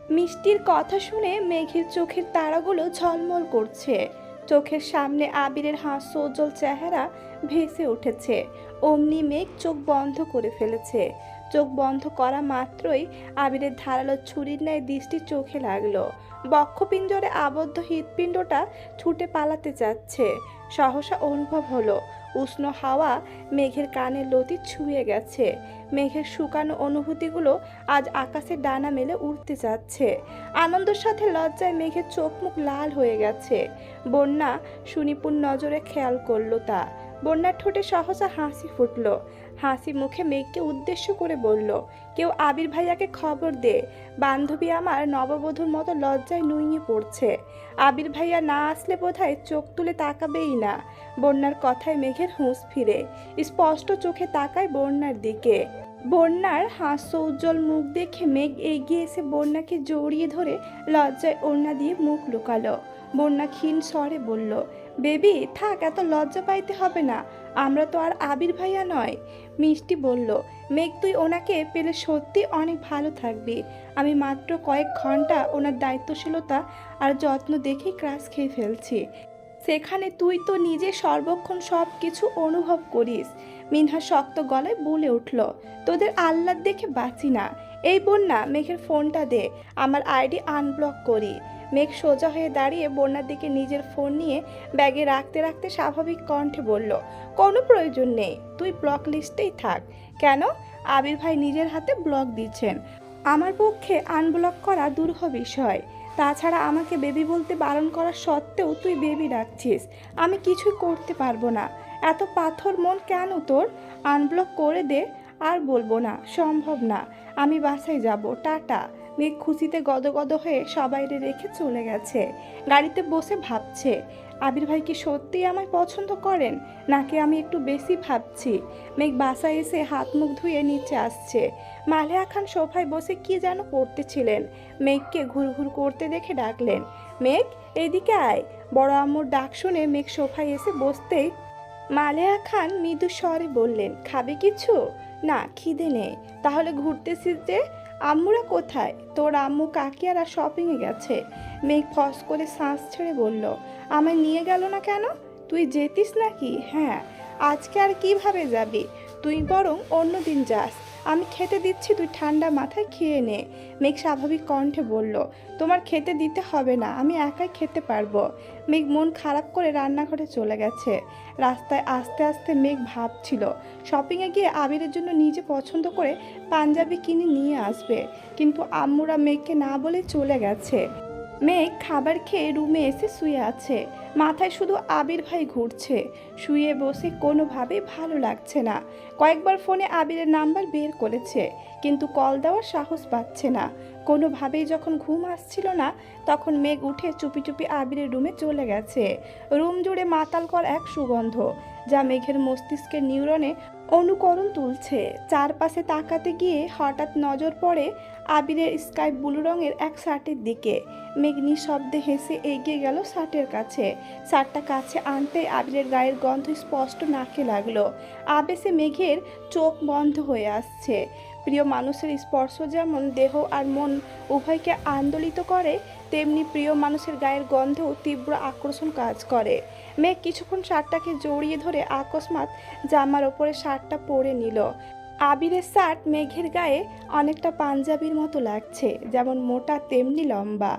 মিষ্টির কথা শুনে মেঘের চোখের তারাগুলো ঝলমল করছে। চোখের সামনে আবিরের হাস্যোজ্জ্বল চেহারা ভেসে উঠেছে। অমনি মেঘ চোখ বন্ধ করে ফেলেছে। চোখ বন্ধ করা মাত্রই আবিরের ধারালো ছুরির ন্যায় দৃষ্টি চোখে লাগলো। বক্ষপিঞ্জরে আবদ্ধ হৃৎপিণ্ডটা ছুটে পালাতে যাচ্ছে। সহসা অনুভব হলো উষ্ণ হাওয়া মেঘের কানের লতি ছুঁয়ে গেছে। মেঘের শুকানো অনুভূতিগুলো আজ আকাশে ডানা মেলে উড়তে যাচ্ছে। আনন্দের সাথে লজ্জায় মেঘের চোখ মুখ লাল হয়ে গেছে। বন্যা সুনিপুণ নজরে খেয়াল করলো তা। বন্যার ঠোঁটে সহসা হাসি ফুটলো। হাসি মুখে মেঘকে উদ্দেশ্য করে বলল, কেউ আবির ভাইয়াকে খবর দে, বান্ধবী আমার নববধূর মতো লজ্জায় নুইয়ে পড়ছে। আবির ভাইয়া না আসলে বোধহয় চোখ তুলে তাকাবেই না। বন্যার কথায় মেঘের হুঁশ ফিরে, স্পষ্ট চোখে তাকায় বন্যার দিকে। বন্যার হাস্য উজ্জ্বল মুখ দেখে মেঘ এগিয়ে এসে বন্যাকে জড়িয়ে ধরে লজ্জায় ওড়না দিয়ে মুখ লুকালো। বন্যা ক্ষীণ স্বরে বলল, বেবি থাক, এত লজ্জা পাইতে হবে না, আমরা তো আর আবির ভাইয়া নয়। মিষ্টি বলল, মেঘ তুই ওনাকে পেলে সত্যি অনেক ভালো থাকবি। আমি মাত্র কয়েক ঘন্টা ওনার দায়িত্বশীলতা আর যত্ন দেখেই ক্রাশ খেয়ে ফেলছি, সেখানে তুই তো নিজে সর্বক্ষণ সব কিছু অনুভব করিস। মিনহা শক্ত গলায় বলে উঠল, তোদের আহ্লাদ দেখে বাঁচি না। এই বন্যা, মেঘের ফোনটা দে, আমার আইডি আনব্লক করি। মেঘ সোজা হয়ে দাঁড়িয়ে বন্যার দিকে নিজের ফোন নিয়ে ব্যাগে রাখতে রাখতে স্বাভাবিক কণ্ঠে বলল, কোনো প্রয়োজন নেই, তুই ব্লক লিস্টেই থাক। কেন? আবির ভাই নিজের হাতে ব্লক দিচ্ছেন, আমার পক্ষে আনব্লক করা দুরূহ বিষয়। তাছাড়া আমাকে বেবি বলতে বারণ করা সত্ত্বেও তুই বেবি ডাকছিস, আমি কিছুই করতে পারবো না। এত পাথর মন কেন তোর? আনব্লক করে দে। আর বলবো না, সম্ভব না, আমি বাসায় যাব, টাটা। মেঘ খুশিতে গদগদ হয়ে সবাইরে রেখে চলে গেছে। গাড়িতে বসে ভাবছে, আবির ভাই কি সত্যিই আমায় পছন্দ করেন, নাকি আমি একটু বেশি ভাবছি। মেঘ বাসায় এসে হাত মুখ ধুয়ে নিচে আসছে। মালেহা খান সোফায় বসে কি যেন পড়তেছিলেন। মেঘকে ঘুরঘুর করতে দেখে ডাকলেন, মেঘ এইদিকে আয়। বড় আম্মুর ডাক শুনে মেঘ সোফায় এসে বসতেই মালেহা খান মৃদু স্বরে বললেন, খাবে কিছু? না, খিদে নেই। তাহলে ঘুরতেছিস যে? আম্মুরা কোথায়? তোর আম্মু কাকিয়ারা শপিংয়ে গেছে। মেঘ ফস করে শ্বাস ছেড়ে বলল, আমায় নিয়ে গেল না কেন? তুই যেতিস নাকি? হ্যাঁ। আজকে আর কিভাবে যাবি? তুই বরং অন্যদিন যাস, আমি খেতে দিচ্ছি, তুই ঠান্ডা মাথায় খেয়ে নে। মেঘ স্বাভাবিক কণ্ঠে বলল, তোমার খেতে দিতে হবে না, আমি একাই খেতে পারবো। মেঘ মন খারাপ করে রান্নাঘরে চলে গেছে। রাস্তায় আস্তে আস্তে মেঘ ভাবছিল শপিংয়ে গিয়ে আবিরের জন্য নিজে পছন্দ করে পাঞ্জাবি কিনে নিয়ে আসবে, কিন্তু আম্মুরা মেঘকে না বলে চলে গেছে। মেঘ খাবার খেয়ে রুমে এসে শুয়ে আছে। মাথায় শুধু আবির ভাই ঘুরছে। শুয়ে বসে কোনোভাবেই ভালো লাগছে না। কয়েকবার ফোনে আবিরের নাম্বার বের করেছে, কিন্তু কল দেওয়ার সাহস পাচ্ছে না। কোনোভাবেই যখন ঘুম আসছিল না, তখন মেঘ উঠে চুপি চুপি আবিরের রুমে চলে গেছে। রুম জুড়ে মাতাল কর এক সুগন্ধ, যা মেঘের মস্তিষ্কের নিউরনে অনুকরণ তুলছে। চারপাশে তাকাতে গিয়ে হঠাৎ নজর পড়ে আবিরের স্কাই ব্লু রঙের এক শার্টের দিকে। মেঘ নিঃশব্দে হেসে এগিয়ে গেল শার্টের কাছে। শার্টটা কাছে আনতে আবিরের গায়ের গন্ধ স্পষ্ট নাকে লাগলো। আবেশে মেঘের চোখ বন্ধ হয়ে আসছে। প্রিয় মানুষের স্পর্শ যেমন দেহ আর মন উভয়কে আন্দোলিত করে, তেমনি প্রিয় মানুষের গায়ের গন্ধেও তীব্র আকর্ষণ কাজ করে। মেঘ কিছুক্ষণ শার্টটাকে জড়িয়ে ধরে আকস্মাৎ জামার ওপরে শার্টটা পরে নিল। আবিরের শার্ট মেঘের গায়ে অনেকটা পাঞ্জাবির মতো লাগছে, যেমন মোটা তেমনি লম্বা।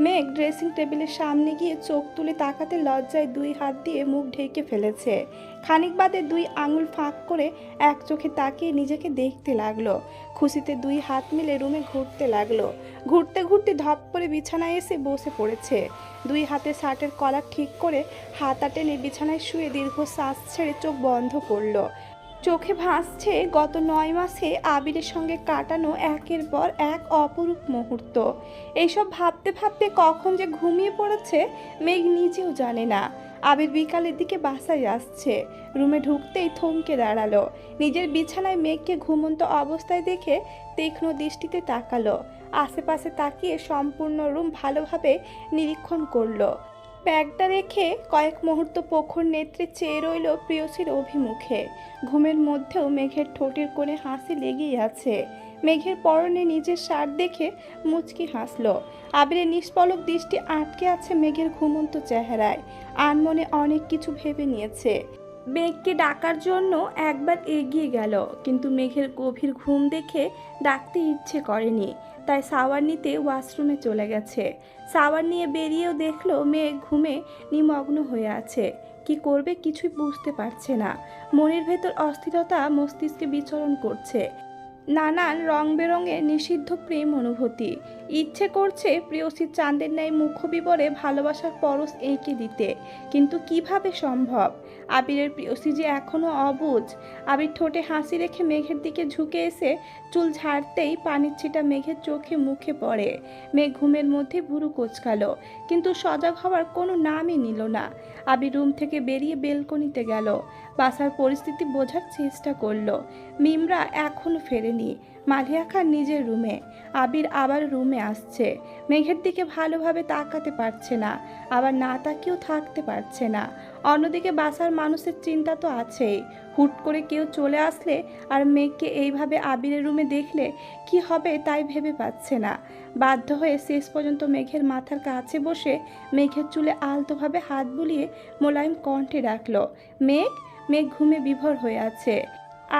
মেঘ ড্রেসিং টেবিলের সামনে গিয়ে চোখ তুলে তাকাতে লজ্জায় দুই হাত দিয়ে মুখ ঢেকে ফেলেছে। খানিক বাদে দুই আঙুল ফাঁক করে এক চোখে তাকিয়ে নিজেকে দেখতে লাগলো। খুশিতে দুই হাত মিলে রুমে ঘুরতে লাগলো। ঘুরতে ঘুরতে ধপ করে বিছানায় এসে বসে পড়েছে। দুই হাতে শার্টের কলার ঠিক করে হাতা টেনে বিছানায় শুয়ে দীর্ঘ শ্বাস ছেড়ে চোখ বন্ধ করলো। চোখে ভাসছে গত 9 মাসে আবিরের সঙ্গে কাটানো একের পর এক অপরূপ মুহূর্ত। এইসব ভাবতে ভাবতে কখন যে ঘুমিয়ে পড়েছে মেঘ নিজেও জানে না। আবির বিকালের দিকে বাসায় আসছে। রুমে ঢুকতেই থমকে দাঁড়ালো। নিজের বিছানায় মেঘকে ঘুমন্ত অবস্থায় দেখে তীক্ষ্ণ দৃষ্টিতে তাকালো। আশেপাশে তাকিয়ে সম্পূর্ণ রুম ভালোভাবে নিরীক্ষণ করলো। ব্যাগটা রেখে কয়েক মুহূর্ত প্রখর নেত্রে চেয়ে রইল প্রিয়সীর অভিমুখে। ঘুমের মধ্যেও মেঘের ঠোঁটের কোণে হাসি লেগেই আছে। মেঘের পরনে নিজের শার্ট দেখে মুচকি হাসলো। আবিরের নিষ্পলক দৃষ্টি আটকে আছে মেঘের ঘুমন্ত চেহারায়। আনমনে অনেক কিছু ভেবে নিয়েছে। মেঘকে ডাকার জন্য একবার এগিয়ে গেল, কিন্তু মেঘের গভীর ঘুম দেখে ডাকতে ইচ্ছে করেনি। তাই শাওয়ার নিতে ওয়াশরুমে চলে গেছে। শাওয়ার নিয়ে বেরিয়েও দেখলো মেঘ ঘুমে নিমগ্ন হয়ে আছে। কি করবে কিছুই বুঝতে পারছে না। মনের ভেতর অস্থিরতা মস্তিষ্কে বিচরণ করছে। নানান রং বেরঙের নিষিদ্ধ প্রেম অনুভূতি। ইচ্ছে করছে প্রেয়সীর চাঁদের ন্যায় মুখবিবরে ভালোবাসার পরশ এঁকে দিতে, কিন্তু কিভাবে সম্ভব? আবিরের প্রেয়সী যে এখনো অবুঝ। আবির ঠোঁটে হাসি রেখে মেঘের দিকে ঝুঁকে এসে চুল ঝাড়তেই পানির ছিটা মেঘের চোখে মুখে পড়ে। মেঘ ঘুমের মধ্যে ভুরু কোঁচকালো, কিন্তু সজাগ হওয়ার কোনো নামই নিল না। আবির রুম থেকে বেরিয়ে বেলকনিতে গেল। বাসার পরিস্থিতি বোঝার চেষ্টা করলো। মিমরা এখনো ফেরেনি। মালিয়া খান নিজের রুমে। আবির আবার রুমে আসছে। মেঘের দিকে ভালোভাবে তাকাতে পারছে না, আবার না তাকিয়েও থাকতে পারছে না। অন্যদিকে বাসার মানুষের চিন্তা তো আছেই। হুট করে কেউ চলে আসলে আর মেঘকে এইভাবে আবিরের রুমে দেখলে কি হবে তাই ভেবে পাচ্ছে না। বাধ্য হয়ে শেষ পর্যন্ত মেঘের মাথার কাছে বসে মেঘের চুলে আলতোভাবে হাত বুলিয়ে মোলায়েম কণ্ঠে ডাকলো, মেঘ। মেঘ ঘুমে বিভোর হয়ে আছে।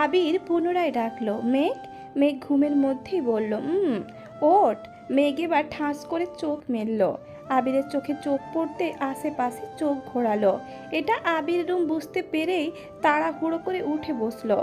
আবির পুনরায় ডাকলো, মেঘ। মেঘ ঘুমের মধ্যেই বলল, ওঠ। মেঘ এবার ঠাস করে চোখ মেলল। আবিরের চোখে চোখ পড়তে আশেপাশে চোখ ঘোরালো। এটা আবির রুম বুঝতে পেরেই তাড়াহুড়ো করে উঠে বসলো।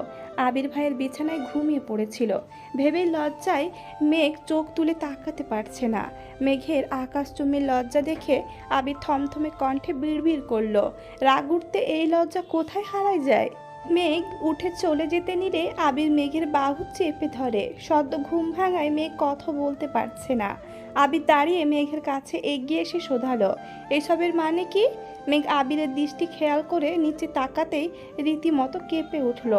আবির ভাইয়ের বিছানায় ঘুমিয়ে পড়েছিল। ভেবেই লজ্জায় মেঘ চোখ তুলে তাকাতে পারছে না। মেঘের আকাশচুম্বী লজ্জা দেখে আবির থমথমে কণ্ঠে বিড়বিড় করলো, রাগ উঠতে এই লজ্জা কোথায় হারায় যায়? মেঘ উঠে চলে যেতে নিলে আবির মেঘের বাহু চেপে ধরে। সদ্য ঘুম ভাঙায় মেঘ কথা বলতে পারছে না। আবির দাঁড়িয়ে মেঘের কাছে এগিয়ে এসে শোধালো, এসবের মানে কি? মেঘ আবিরের দৃষ্টি খেয়াল করে নিচে তাকাতেই রীতিমতো কেঁপে উঠল।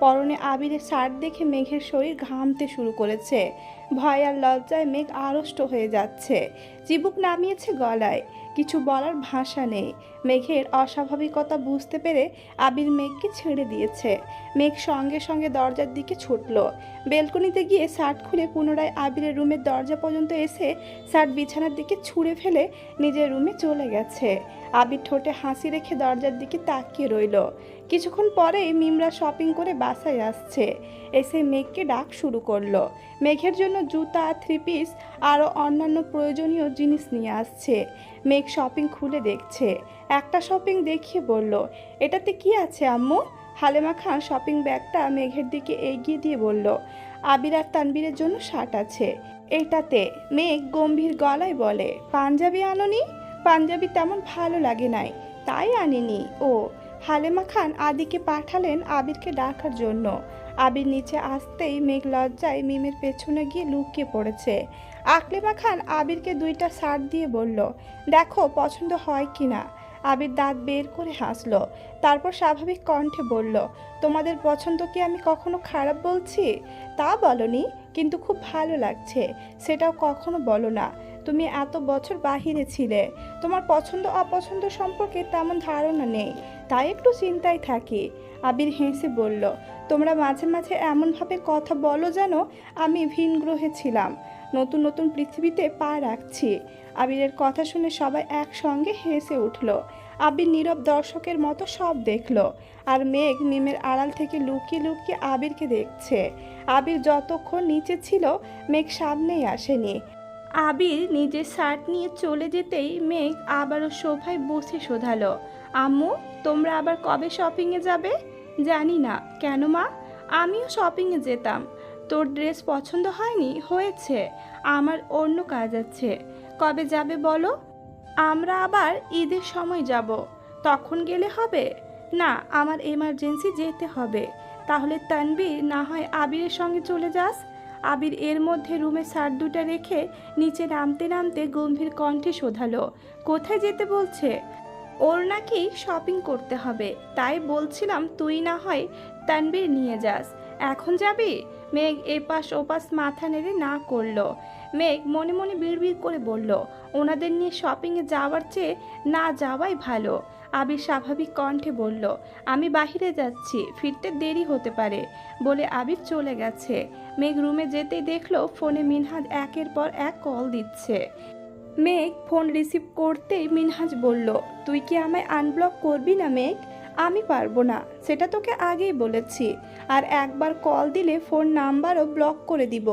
পরনে আবিরের শার্ট দেখে মেঘের শরীর ঘামতে শুরু করেছে। ভয় আর লজ্জায় মেঘ আড়ষ্ট হয়ে যাচ্ছে। চিবুক নামিয়েছে গলায়। কিছু বলার ভাষা নেই। মেঘের অস্বাভাবিকতা বুঝতে পেরে আবির মেঘকে ছেড়ে দিয়েছে। মেঘ সঙ্গে সঙ্গে দরজার দিকে ছুটল। বেলকনিতে গিয়ে শার্ট খুলে পুনরায় আবিরের রুমের দরজা পর্যন্ত এসে শার্ট বিছানার দিকে ছুঁড়ে ফেলে নিজের রুমে চলে গেছে। আবির ঠোঁটে হাসি রেখে দরজার দিকে তাকিয়ে রইল। কিছুক্ষণ পরেই মিমরা শপিং করে বাসায় আসছে। এসে মেঘকে ডাক শুরু করলো। মেঘের জন্য জুতা, থ্রি পিস আরও অন্যান্য প্রয়োজনীয় জিনিস নিয়ে আসছে। মেঘ শপিং খুলে দেখছে। একটা শপিং দেখিয়ে বলল, এটাতে কি আছে আম্মু? হালেমা খান শপিং ব্যাগটা মেঘের দিকে এগিয়ে দিয়ে বলল, আবির আর তানবীরের জন্য শার্ট আছে এটাতে। মেঘ গম্ভীর গলায় বলে, পাঞ্জাবি আনোনি? পাঞ্জাবি তেমন ভালো লাগে নাই, তাই আনিনি। ও। হালেমা খান আদিকে পাঠালেন আবিরকে ডাকার জন্য। আবির নিচে আসতেই মেঘ লজ্জায় মিমের পেছনে গিয়ে লুকিয়ে পড়েছে। আকলিমা খান আবিরকে দুইটা শার্ট দিয়ে বলল, দেখো পছন্দ হয় কি না। আবির দাঁত বের করে হাসলো। তারপর স্বাভাবিক কণ্ঠে বলল, তোমাদের পছন্দ কি আমি কখনো খারাপ বলছি? তা বলনি, কিন্তু খুব ভালো লাগছে সেটাও কখনো বলো না। তুমি এত বছর বাহিরে ছিলে, তোমার পছন্দ অপছন্দ সম্পর্কে তেমন ধারণা নেই, তাই একটু চিন্তায় থাকি। আবির হেসে বলল, তোমরা মাঝে মাঝে এমনভাবে কথা বলো যেন আমি ভিন গ্রহে ছিলাম, নতুন নতুন পৃথিবীতে পা রাখছি। আবিরের কথা শুনে সবাই একসঙ্গে হেসে উঠল। আবির নীরব দর্শকের মতো সব দেখলো। আর মেঘ মিমের আড়াল থেকে লুকিয়ে লুকিয়ে আবিরকে দেখছে। আবির যতক্ষণ নিচে ছিল মেঘ সামনেই আসেনি। আবির নিজের শার্ট নিয়ে চলে যেতেই মেঘ আবারও সোফায় বসে শোধালো, আম্মু তোমরা আবার কবে শপিংয়ে যাবে? জানি না। কেন মা? আমিও শপিংয়ে যেতাম। তোর ড্রেস পছন্দ হয়নি? হয়েছে, আমার অন্য কাজ আছে। কবে যাবে বলো? আমরা আবার ঈদের সময় যাব। তখন গেলে হবে? না, আমার এমার্জেন্সি যেতে হবে। তাহলে তানবীর না হয় আবিরের সঙ্গে চলে যাস। আবির এর মধ্যে রুমে শার্ট দুটা রেখে নিচে নামতে নামতে গম্ভীর কণ্ঠে শোধালো, কোথায় যেতে বলছে? ওর নাকি শপিং করতে হবে, তাই বলছিলাম তুই না হয় তানবীর নিয়ে যাস। এখন যাবি? মেঘ এপাশ ওপাশ মাথা নেড়ে না করলো। মেঘ মনে মনে বিড়বিড় করে বলল, ওনাদের নিয়ে শপিংয়ে যাওয়ার চেয়ে না যাওয়াই ভালো। আবির স্বাভাবিক কণ্ঠে বলল, আমি বাহিরে যাচ্ছি, ফিরতে দেরি হতে পারে বলে আবির চলে গেছে। মেঘ রুমে যেতেই দেখলো ফোনে মিনহাজ একের পর এক কল দিচ্ছে। মেঘ ফোন রিসিভ করতেই মিনহাজ বলল, তুই কি আমায় আনব্লক করবি না মেঘ? আমি পারবো না, সেটা তোকে আগেই বলেছি। আর একবার কল দিলে ফোন নাম্বারও ব্লক করে দিব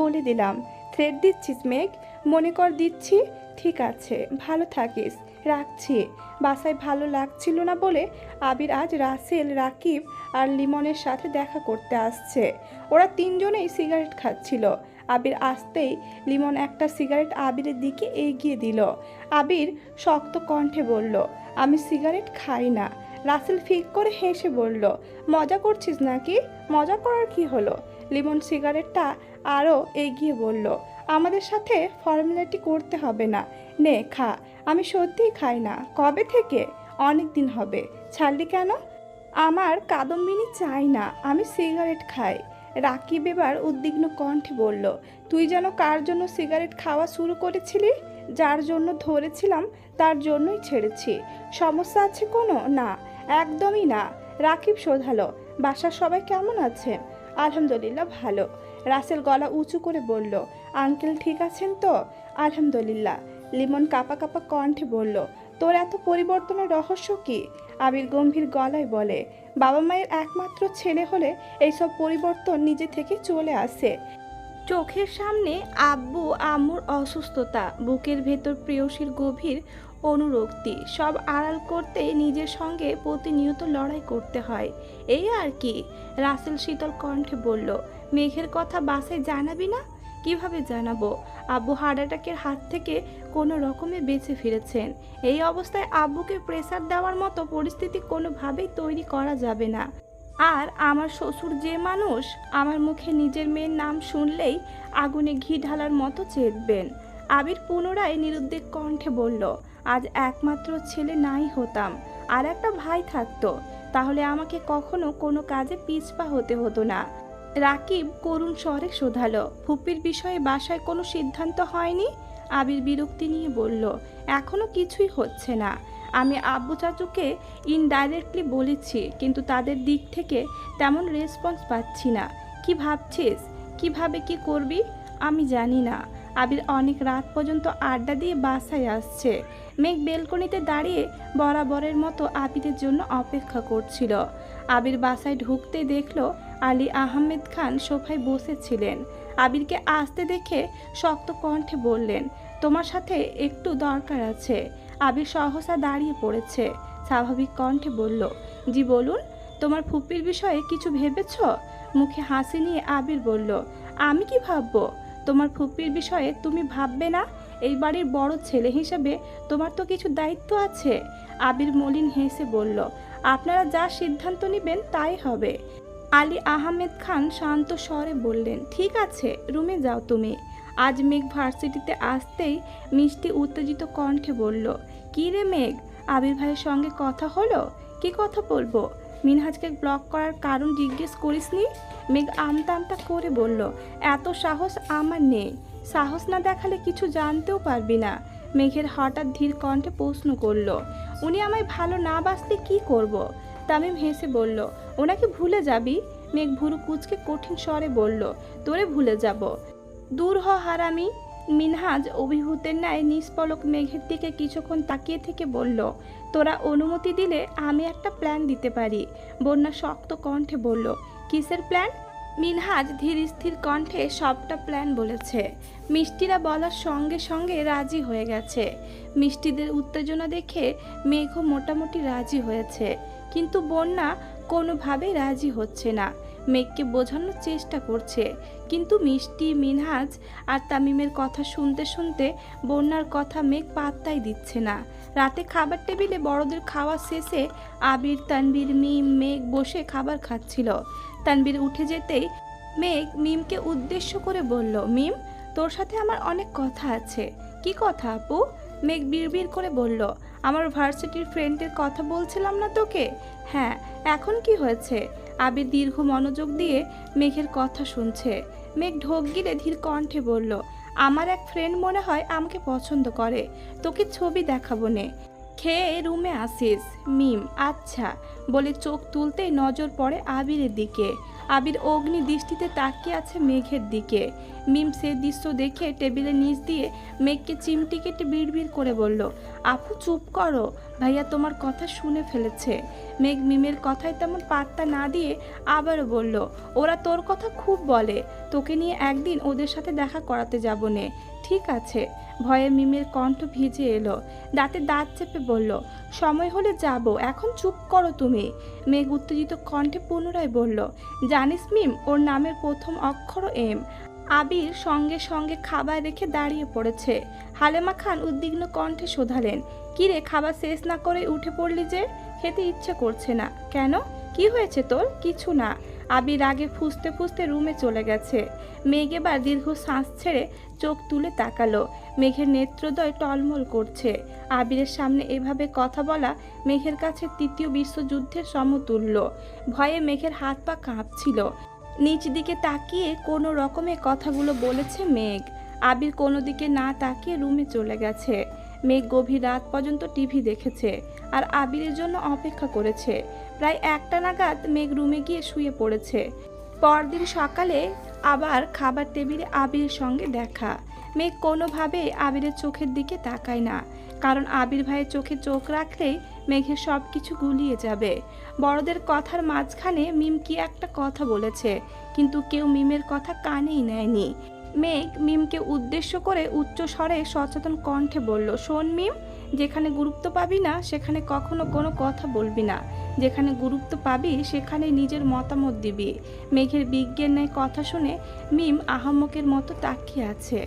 বলে দিলাম। থ্রেট দিচ্ছিস মেঘ? মনে কর দিচ্ছি। ঠিক আছে, ভালো থাকিস, রাখছি। বাসায় ভালো লাগছিল না বলে আবির আজ রাসেল, রাকিব আর লিমনের সাথে দেখা করতে আসছে। ওরা তিনজনেই সিগারেট খাচ্ছিল। আবির আসতেই লিমন একটা সিগারেট আবিরের দিকে এগিয়ে দিল। আবির শক্ত কণ্ঠে বলল, আমি সিগারেট খাই না। রাসেল ফিক করে হেসে বলল, মজা করছিস নাকি? মজা করার কি হলো? লিমন সিগারেটটা আরও এগিয়ে বলল, আমাদের সাথে ফর্মালিটি করতে হবে না, নে খা। আমি সত্যিই খাই না। কবে থেকে? অনেক দিন হবে। ছাড়লি কেন? আমার কাদম্বিনী চাই না, আমি সিগারেট খাই। রাকিব এবার উদ্বিগ্ন কণ্ঠে বলল, তুই যেন কার জন্য সিগারেট খাওয়া শুরু করেছিলি? যার জন্য ধরেছিলাম তার জন্যই ছেড়েছি। সমস্যা আছে কোনো? না, একদমই না। রাকিব শোধালো, বাসার সবাই কেমন আছে? আলহামদুলিল্লাহ ভালো। রাসেল গলা উঁচু করে বলল, আঙ্কেল ঠিক আছেন তো? আলহামদুলিল্লাহ। লিমন কাঁপা কাঁপা কণ্ঠে বলল, তোর এত পরিবর্তনের রহস্য কি? আবির গম্ভীর গলায় বলে, বাবা মায়ের একমাত্র ছেলে হলে এইসব পরিবর্তন নিজে থেকে চলে আসে। চোখের সামনে আব্বু আম্মুর অসুস্থতা, বুকের ভেতর প্রেয়সীর গভীর অনুরক্তি, সব আড়াল করতে নিজের সঙ্গে প্রতিনিয়ত লড়াই করতে হয়। এই আর কি। রাসেল শীতল কণ্ঠে বলল, মেঘের কথা বাসায় জানাবি না? কিভাবে জানাবো? আব্বু হার্ট অ্যাটাকের হাত থেকে কোনো রকমে বেঁচে ফিরেছেন। এই অবস্থায় আব্বুকে প্রেসার দেওয়ার মতো পরিস্থিতি কোনোভাবেই তৈরি করা যাবে না। আর আমার শ্বশুর যে মানুষ, আমার মুখে নিজের মেয়ের নাম শুনলেই আগুনে ঘি ঢালার মতো চেতবেন। আবির পুনরায় নিরুদ্বেগ কণ্ঠে বলল, আজ একমাত্র ছেলে নাই হতাম, আর একটা ভাই থাকতো, তাহলে আমাকে কখনো কোনো কাজে পিছপা হতে হতো না। রাকিব করুণ স্বরে শোধালো, ফুপির বিষয়ে বাসায় কোনো সিদ্ধান্ত হয়নি? আবির বিরক্তি নিয়ে বলল, এখনো কিছুই হচ্ছে না। আমি আব্বু চাচুকে ইনডাইরেক্টলি বলেছি, কিন্তু তাদের দিক থেকে তেমন রেসপন্স পাচ্ছি না। কি ভাবছিস? কিভাবে কি করবি? আমি জানি না। আবির অনেক রাত পর্যন্ত আড্ডা দিয়ে বাসায় আসছে। মেঘ বেলকনিতে দাঁড়িয়ে বরাবরের মতো আবিরের জন্য অপেক্ষা করছিল। আবির বাসায় ঢুকতে দেখলো আলী আহমেদ খান সোফায় বসেছিলেন। আবিরকে আসতে দেখে শক্ত কণ্ঠে বললেন, তোমার সাথে একটু দরকার আছে। আবির সহসা দাঁড়িয়ে পড়েছে। স্বাভাবিক কণ্ঠে বলল, জি বলুন। তোমার ফুপির বিষয়ে কিছু ভেবেছ? মুখে হাসি নিয়ে আবির বলল, আমি কি ভাববো? তোমার ফুপির বিষয়ে তুমি ভাববে না? এই বাড়ির বড় ছেলে হিসেবে তোমার তো কিছু দায়িত্ব আছে। আবির মলিন হেসে বলল, আপনারা যা সিদ্ধান্ত নেবেন তাই হবে। আলী আহমেদ খান শান্ত স্বরে বললেন, ঠিক আছে, রুমে যাও তুমি। আজ মেঘ ভার্সিটিতে আসতেই মিষ্টি উত্তেজিত কণ্ঠে বলল, কী রে মেঘ, আবির ভাইয়ের সঙ্গে কথা হলো? কি কথা বলবো? মিনহাজকে ব্লক করার কারণ জিজ্ঞেস করিসনি? মেঘ আমতা আমতা করে বলল, এত সাহস আমার নেই। সাহস না দেখালে কিছু জানতেও পারবি না। মেঘের হঠাৎ ধীর কণ্ঠে প্রশ্ন করল, উনি আমায় ভালো না বাসলে কি করব? তামিম হেসে বলল, ওনাকে ভুলে যাবি? মেঘ ভুরু কুচকে কঠিন স্বরে বলল, তোরে ভুলে যাব? দূর হ হারামি। মিনহাজ অভিভূতের ন্যায় নিষ্পলক মেঘের দিকে কিছুক্ষণ তাকিয়ে থেকে বলল, তোরা অনুমতি দিলে আমি একটা প্ল্যান দিতে পারি। বন্যা শক্ত কণ্ঠে বলল, কিসের প্ল্যান? মিনহাজ ধীর স্থির কণ্ঠে সবটা প্ল্যান বলেছে। মিষ্টিরা বলার সঙ্গে সঙ্গে রাজি হয়ে গেছে। মিষ্টিদের উত্তেজনা দেখে মেঘও মোটামুটি রাজি হয়েছে, কিন্তু বন্যা কোনোভাবেই রাজি হচ্ছে না। মেঘকে বোঝানোর চেষ্টা করছে, কিন্তু মিষ্টি, মিনহাজ আর তামিমের কথা শুনতে শুনতে বন্যার কথা মেঘ পাত্তাই দিচ্ছে না। রাতে খাবার টেবিলে বড়দের খাওয়া শেষে আবির, তানবীর, মিম, মেঘ বসে খাবার খাচ্ছিল। তানবীর উঠে যেতেই মেঘ মিমকে উদ্দেশ্য করে বলল, মিম, তোর সাথে আমার অনেক কথা আছে। কি কথা আপু? মেঘ বিড়বিড় করে বলল, আমার ভার্সিটির ফ্রেন্ডের কথা বলছিলাম না তোকে? হ্যাঁ, এখন কি হয়েছে? আবির দীর্ঘ মনোযোগ দিয়ে মেঘের কথা শুনছে। মেঘ ঢোক গিলে ধীর কণ্ঠে বলল, আমার এক ফ্রেন্ড মনে হয় আমাকে পছন্দ করে, তোকে ছবি দেখাবো নে। খেয়ে রুমে আসিস? মিম আচ্ছা বলে চোখ তুলতেই নজর পড়ে আবিরের দিকে। আবির অগ্নি দৃষ্টিতে তাকিয়ে আছে মেঘের দিকে। মিম সে দৃশ্য দেখে টেবিলের নিচ দিয়ে মেঘকে চিমটি কেটে বিড়বিড় করে বলল, আপু চুপ করো, ভাইয়া তোমার কথা শুনে ফেলেছে। মেঘ মিমের কথায় তেমন পাত্তা না দিয়ে আবারও বলল, ওরা তোর কথা খুব বলে, তোকে নিয়ে একদিন ওদের সাথে দেখা করাতে যাবো নে। ঠিক আছে। ভয়ে মিমের কণ্ঠ ভিজে এলো। দাঁতে দাঁত চেপে বলল, সময় হলে যাব, এখন চুপ করো তুমি। মেঘ উত্তেজিত কণ্ঠে পুনরায় বলল, জানিস মিম, ওর নামের প্রথম অক্ষর এম। আবির সঙ্গে সঙ্গে খাবার রেখে দাঁড়িয়ে পড়েছে। হালেমা খান উদ্বিগ্ন কণ্ঠে শোধালেন, কিরে খাবার শেষ না করে উঠে পড়লি যে? খেতে ইচ্ছে করছে না কেন? কি হয়েছে তোর? কিছু না। আবির আগে ফুঁসতে ফুঁসতে রুমে চলে গেছে। মেঘ এবার দীর্ঘ শ্বাস ছেড়ে চোখ তুলে তাকালো। মেঘের নেত্রদ্বয় টলমল করছে। আবিরের সামনে এভাবে কথা বলা মেঘের কাছে তৃতীয় বিশ্বযুদ্ধের সমতুল্য। ভয়ে মেঘের হাত পা কাঁপছিল। নিচ দিকে তাকিয়ে কোনো রকমে কথাগুলো বলেছে মেঘ। আবির কোনো দিকে না তাকিয়ে রুমে চলে গেছে। মেঘ গভীর রাত পর্যন্ত টিভি দেখেছে আর আবিরের জন্য অপেক্ষা করেছে। প্রায় 1টা নাগাদ মেঘ রুমে গিয়ে শুয়ে পড়েছে। পরদিন সকালে আবার খাবার টেবিলে আবিরের সঙ্গে দেখা। মেঘ কোনোভাবেই আবিরের চোখের দিকে তাকায় না, কারণ আবির ভাইয়ের চোখে চোখ রাখলেই মেঘের সব কিছু গুলিয়ে যাবে। বড়দের কথার মাঝখানে মিম কি একটা কথা বলেছে, কিন্তু কেউ মিমের কথা কানেই নেয়নি। মেঘ মিমকে উদ্দেশ্য করে উচ্চ স্বরে সচেতন কণ্ঠে বলল, শোন মিম, যেখানে গুরুত্ব পাবি না সেখানে কখনো কোনো কথা বলবি না, যেখানে গুরুত্ব পাবি সেখানে নিজের মতামত দিবি। মেঘের বিজ্ঞের ন্যায় কথা শুনে মিম আহাম্মকের মতো তাকিয়ে আছে।